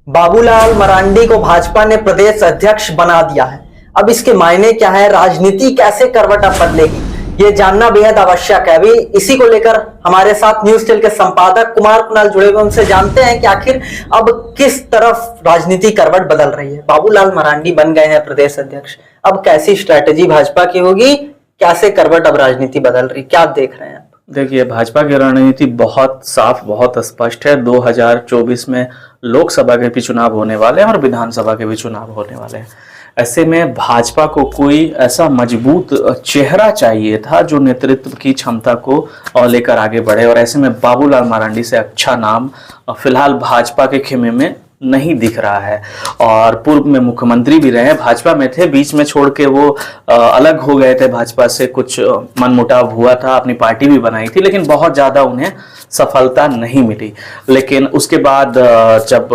बाबूलाल मरांडी को भाजपा ने प्रदेश अध्यक्ष बना दिया है। अब इसके मायने क्या है, राजनीति कैसे करवट अब बदलेगी, ये जानना बेहद आवश्यक है। अभी इसी को लेकर हमारे साथ न्यूज टेल के संपादक कुमार कुणाल जुड़े हुए, उनसे जानते हैं कि आखिर अब किस तरफ राजनीति करवट बदल रही है। बाबूलाल मरांडी बन गए हैं प्रदेश अध्यक्ष, अब कैसी स्ट्रैटेजी भाजपा की होगी, कैसे करवट अब राजनीति बदल रही, क्या देख रहे हैं आप? देखिए, भाजपा की रणनीति बहुत साफ, बहुत स्पष्ट है। 2024 में लोकसभा के भी चुनाव होने वाले हैं और विधानसभा के भी चुनाव होने वाले हैं। ऐसे में भाजपा को कोई ऐसा मजबूत चेहरा चाहिए था जो नेतृत्व की क्षमता को लेकर आगे बढ़े, और ऐसे में बाबूलाल मरांडी से अच्छा नाम फिलहाल भाजपा के खेमे में नहीं दिख रहा है। और पूर्व में मुख्यमंत्री भी रहे, भाजपा में थे, बीच में छोड़ के वो अलग हो गए थे भाजपा से, कुछ मनमुटाव हुआ था, अपनी पार्टी भी बनाई थी, लेकिन बहुत ज़्यादा उन्हें सफलता नहीं मिली। लेकिन उसके बाद जब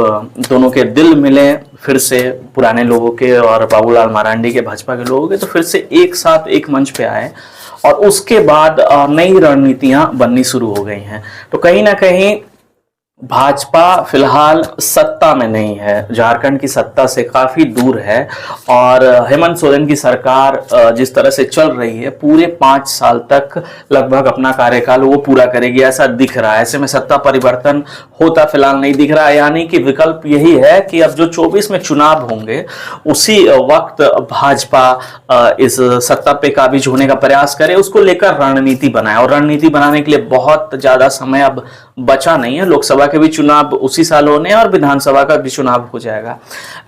दोनों के दिल मिले फिर से, पुराने लोगों के और बाबूलाल मरांडी के, भाजपा के लोगों के, तो फिर से एक साथ एक मंच पे आए और उसके बाद नई रणनीतियां बननी शुरू हो गई हैं। तो कहीं ना कहीं भाजपा फिलहाल सत्ता में नहीं है, झारखंड की सत्ता से काफी दूर है, और हेमंत सोरेन की सरकार जिस तरह से चल रही है, पूरे 5 साल तक लगभग अपना कार्यकाल वो पूरा करेगी ऐसा दिख रहा है। ऐसे में सत्ता परिवर्तन होता फिलहाल नहीं दिख रहा है, यानी कि विकल्प यही है कि अब जो 24 में चुनाव होंगे उसी वक्त भाजपा इस सत्ता पे काबिज होने का प्रयास करे, उसको लेकर रणनीति बनाए। और रणनीति बनाने के लिए बहुत ज्यादा समय अब बचा नहीं है। लोकसभा के भी चुनाव उसी साल होने हैं और विधानसभा का भी चुनाव हो जाएगा।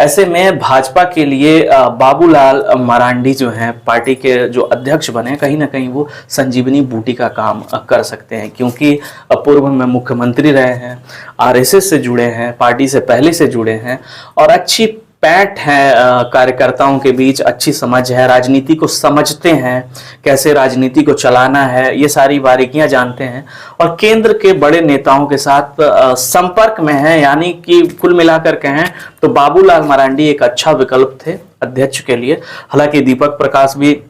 ऐसे में भाजपा के लिए बाबूलाल मरांडी जो हैं, पार्टी के जो अध्यक्ष बने, कहीं ना कहीं वो संजीवनी बूटी का काम कर सकते हैं, क्योंकि पूर्व में मुख्यमंत्री रहे हैं, आरएसएस से जुड़े हैं, पार्टी से पहले से जुड़े हैं, और अच्छी पैठ है कार्यकर्ताओं के बीच, अच्छी समझ है, राजनीति को समझते हैं, कैसे राजनीति को चलाना है, ये सारी बारीकियां जानते हैं, और केंद्र के बड़े नेताओं के साथ संपर्क में हैं। यानी कि कुल मिलाकर कहें तो बाबूलाल मरांडी एक अच्छा विकल्प थे अध्यक्ष के लिए। हालांकि दीपक प्रकाश भी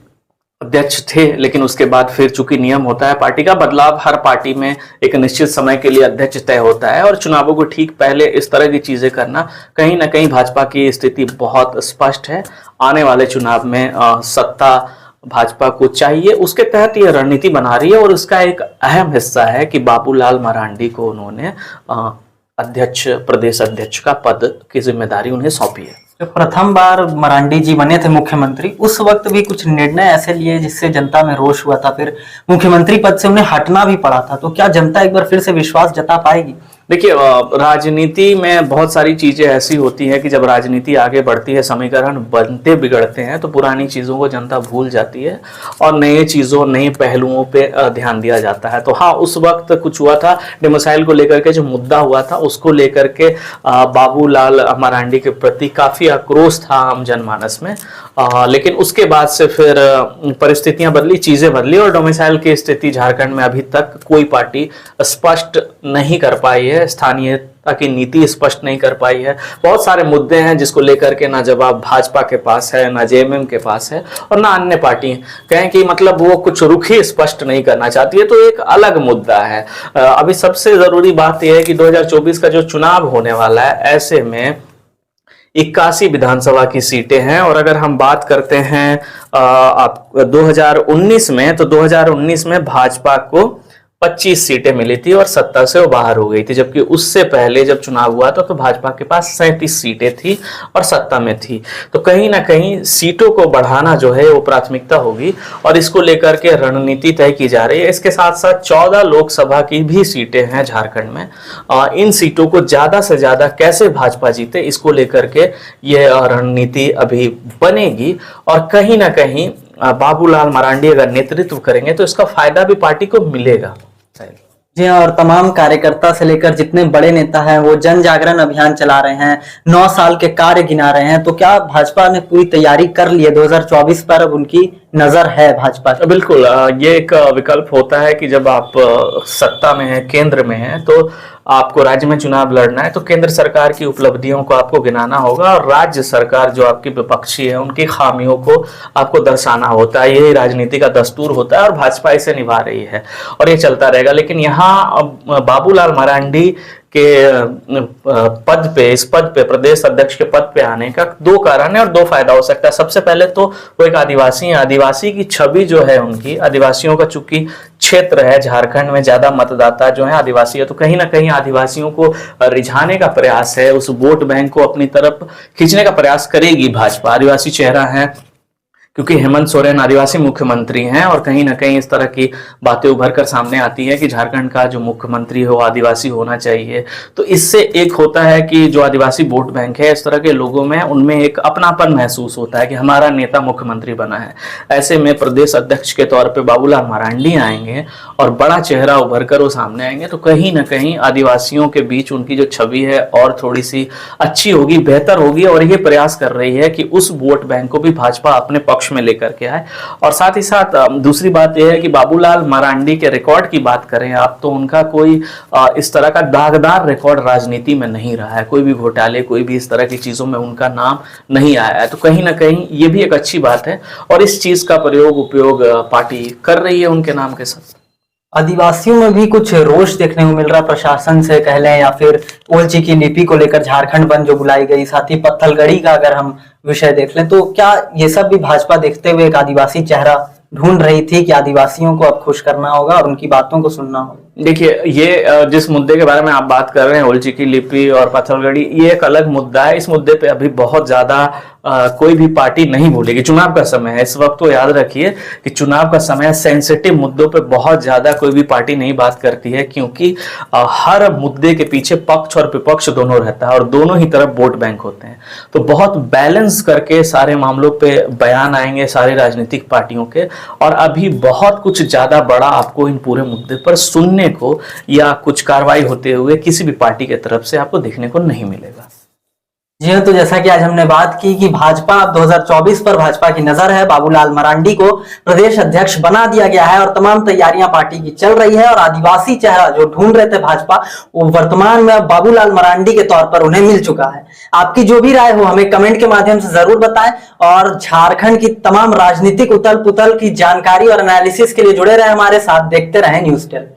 अध्यक्ष थे, लेकिन उसके बाद फिर चूंकि नियम होता है पार्टी का बदलाव, हर पार्टी में एक निश्चित समय के लिए अध्यक्ष तय होता है, और चुनावों को ठीक पहले इस तरह की चीजें करना, कहीं ना कहीं भाजपा की स्थिति बहुत स्पष्ट है। आने वाले चुनाव में सत्ता भाजपा को चाहिए, उसके तहत यह रणनीति बना रही है, और उसका एक अहम हिस्सा है कि बाबूलाल मरांडी को उन्होंने अध्यक्ष, प्रदेश अध्यक्ष का पद की जिम्मेदारी उन्हें सौंपी है। जब प्रथम बार मरांडी जी बने थे मुख्यमंत्री, उस वक्त भी कुछ निर्णय ऐसे लिए जिससे जनता में रोष हुआ था, फिर मुख्यमंत्री पद से उन्हें हटना भी पड़ा था। तो क्या जनता एक बार फिर से विश्वास जता पाएगी? देखिए, राजनीति में बहुत सारी चीजें ऐसी होती हैं कि जब राजनीति आगे बढ़ती है, समीकरण बनते बिगड़ते हैं, तो पुरानी चीजों को जनता भूल जाती है और नए चीजों, नए पहलुओं पे ध्यान दिया जाता है। तो हाँ, उस वक्त कुछ हुआ था, डोमिसाइल को लेकर के जो मुद्दा हुआ था, उसको लेकर के बाबूलाल मरांडी के प्रति काफी आक्रोश था आम जनमानस में। लेकिन उसके बाद से फिर परिस्थितियां बदली, चीजें बदली, और डोमिसाइल की स्थिति झारखंड में अभी तक कोई पार्टी स्पष्ट नहीं कर पाई है, स्थानीयता की नीति स्पष्ट नहीं कर पाई है। बहुत सारे मुद्दे हैं जिसको लेकर के ना जवाब भाजपा के पास है, ना जेएमएम के पास है, और ना अन्य पार्टी कहें कि मतलब वो कुछ रुख ही स्पष्ट नहीं करना चाहती है, तो एक अलग मुद्दा है। अभी सबसे जरूरी बात यह है कि 2024 का जो चुनाव होने वाला है, ऐसे में 81 विधानसभा की सीटें हैं, और अगर हम बात करते हैं 2019 में, तो 2019 में भाजपा को 25 सीटें मिली थी और सत्ता से वो बाहर हो गई थी, जबकि उससे पहले जब चुनाव हुआ था तो भाजपा के पास 37 सीटें थी और सत्ता में थी। तो कहीं ना कहीं सीटों को बढ़ाना जो है वो प्राथमिकता होगी, और इसको लेकर के रणनीति तय की जा रही है। इसके साथ साथ 14 लोकसभा की भी सीटें हैं झारखंड में। इन सीटों को ज्यादा से ज्यादा कैसे भाजपा जीते, इसको लेकर के ये रणनीति अभी बनेगी, और कहीं ना कहीं बाबूलाल मरांडी अगर नेतृत्व करेंगे तो इसका फायदा भी पार्टी को मिलेगा। जी हाँ, और तमाम कार्यकर्ता से लेकर जितने बड़े नेता हैं वो जन जागरण अभियान चला रहे हैं, 9 साल के कार्य गिना रहे हैं। तो क्या भाजपा ने पूरी तैयारी कर ली है? 2024 पर अब उनकी नजर है भाजपा की? बिल्कुल, ये एक विकल्प होता है कि जब आप सत्ता में हैं, केंद्र में हैं, तो आपको राज्य में चुनाव लड़ना है तो केंद्र सरकार की उपलब्धियों को आपको गिनाना होगा और राज्य सरकार जो आपकी विपक्षी है उनकी खामियों को आपको दर्शाना होता है। यही राजनीति का दस्तूर होता है और भाजपा इसे निभा रही है और ये चलता रहेगा। लेकिन यहाँ बाबूलाल मरांडी के पद पे, इस पद पे, प्रदेश अध्यक्ष के पद पे आने का दो कारण है और दो फायदा हो सकता है। सबसे पहले तो वो एक आदिवासी है, आदिवासी की छवि जो है उनकी, आदिवासियों का चूंकि क्षेत्र है, झारखंड में ज्यादा मतदाता जो है आदिवासी है, तो कहीं ना कहीं आदिवासियों को रिझाने का प्रयास है, उस वोट बैंक को अपनी तरफ खींचने का प्रयास करेगी भाजपा। आदिवासी चेहरा है क्योंकि हेमंत सोरेन आदिवासी मुख्यमंत्री हैं और कहीं ना कहीं इस तरह की बातें उभर कर सामने आती है कि झारखंड का जो मुख्यमंत्री हो आदिवासी होना चाहिए। तो इससे एक होता है कि जो आदिवासी वोट बैंक है, इस तरह के लोगों में उनमें एक अपनापन महसूस होता है कि हमारा नेता मुख्यमंत्री बना है। ऐसे में प्रदेश अध्यक्ष के तौर पर बाबूलाल मरांडी आएंगे और बड़ा चेहरा उभर कर वो सामने आएंगे तो कहीं ना कहीं आदिवासियों के बीच उनकी जो छवि है और थोड़ी सी अच्छी होगी, बेहतर होगी। और ये प्रयास कर रही है कि उस वोट बैंक को भी भाजपा अपने पक्ष में लेकर के आए। और साथ ही साथ दूसरी बात यह है कि बाबूलाल मरांडी के रिकॉर्ड की बात करें आप तो उनका कोई इस तरह का दागदार रिकॉर्ड राजनीति में नहीं रहा है। कोई भी घोटाले, कोई भी इस तरह की चीजों में उनका नाम नहीं आया है। तो कहीं ना कहीं ये भी एक अच्छी बात है और इस चीज का उपयोग पार्टी कर रही है उनके नाम के साथ। आदिवासियों में भी कुछ रोष देखने को मिल रहा है, प्रशासन से कह लें या फिर ओलची की लिपि को लेकर झारखंड बंद जो बुलाई गई, साथ ही पत्थलगड़ी का अगर हम विषय देख लें, तो क्या ये सब भी भाजपा देखते हुए एक आदिवासी चेहरा ढूंढ रही थी कि आदिवासियों को अब खुश करना होगा और उनकी बातों को सुनना होगा? देखिए, ये जिस मुद्दे के बारे में आप बात कर रहे हैं, ओलची की लिपि और पत्थलगड़ी, ये एक अलग मुद्दा है। इस मुद्दे पे अभी बहुत ज्यादा कोई भी पार्टी नहीं बोलेगी। चुनाव का समय है इस वक्त, तो याद रखिए कि चुनाव का समय, सेंसिटिव मुद्दों पे बहुत ज्यादा कोई भी पार्टी नहीं बात करती है क्योंकि हर मुद्दे के पीछे पक्ष और विपक्ष दोनों रहता है और दोनों ही तरफ वोट बैंक होते हैं। तो बहुत बैलेंस करके सारे मामलों पे बयान आएंगे सारे राजनीतिक पार्टियों के और अभी बहुत कुछ ज्यादा बड़ा आपको इन पूरे मुद्दे पर सुनने को या कुछ कार्रवाई होते हुए किसी भी पार्टी की तरफ से आपको देखने को नहीं मिलेगा। जी हाँ, तो जैसा कि आज हमने बात की कि भाजपा 2024 पर भाजपा की नजर है, बाबूलाल मरांडी को प्रदेश अध्यक्ष बना दिया गया है और तमाम तैयारियां पार्टी की चल रही है और आदिवासी चेहरा जो ढूंढ रहे थे भाजपा, वो वर्तमान में बाबूलाल मरांडी के तौर पर उन्हें मिल चुका है। आपकी जो भी राय हो हमें कमेंट के माध्यम से जरूर बताएं और झारखंड की तमाम राजनीतिक उथल पुथल की जानकारी और एनालिसिस के लिए जुड़े रहे हमारे साथ, देखते रहे न्यूज़ टेल।